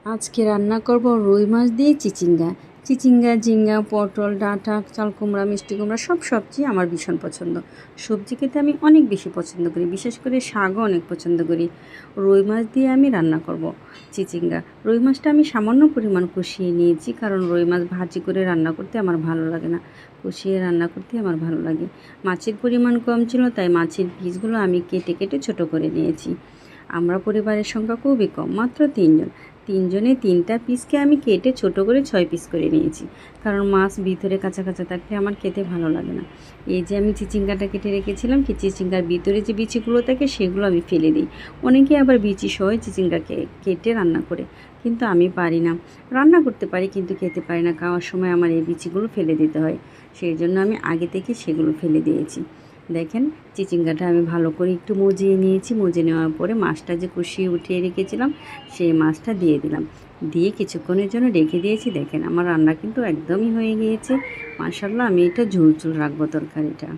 আজকে রান্না করব রুই মাছ দিয়ে চিচিঙ্গা। চিচিঙ্গা, ঝিঙ্গা, পটল, ডাঁটা, চাল কুমড়া, মিষ্টি কুমড়া সব সবজি আমার ভীষণ পছন্দ। সবজি খেতে আমি অনেক বেশি পছন্দ করি, বিশেষ করে শাকও অনেক পছন্দ করি। রুই মাছ দিয়ে আমি রান্না করব চিচিঙ্গা। রুই মাছটা আমি সামান্য পরিমাণ কষিয়ে নিয়েছি, কারণ রুই মাছ ভাজি করে রান্না করতে আমার ভালো লাগে না, কষিয়ে রান্না করতে আমার ভালো লাগে। মাছের পরিমাণ কম ছিল, তাই মাছের পিসগুলো আমি কেটে কেটে ছোট করে নিয়েছি। আমরা পরিবারের সংখ্যা খুবই কম, মাত্র তিনজনে 3টা পিসকে আমি কেটে ছোট করে 6 পিস করে নিয়েছি, কারণ মাছ ভিতরে কাঁচা কাঁচা থাকলে আমার খেতে ভালো লাগে না। এই যে আমি চিচিঙ্গাটা কেটে রেখেছিলাম, কি চিচিঙ্গার ভিতরে যে বিচিগুলো থাকে সেগুলো আমি ফেলে দিই। অনেকে আবার বিচি সহ চিচিঙ্গাকে কেটে রান্না করে, কিন্তু আমি পারি না। রান্না করতে পারি কিন্তু খেতে পারি না, খাওয়ার সময় আমার এই বিচিগুলো ফেলে দিতে হয়। সেই জন্য আমি আগে থেকে সেগুলো ফেলে দিয়েছি। দেখেন, চিচিঙ্গাটা আমি ভালো করে একটু মজিয়ে নিয়েছি। মজিয়ে নেওয়ার পরে মাছটা যে কষিয়ে উঠিয়ে রেখেছিলাম সেই মাছটা দিয়ে দিলাম। দিয়ে কিছুক্ষণের জন্য রেখে দিয়েছি। দেখেন, আমার রান্না কিন্তু একদমই হয়ে গিয়েছে। মাশাআল্লাহ, আমি এটা ঝোল ঝোল রাখবো তরকারিটা।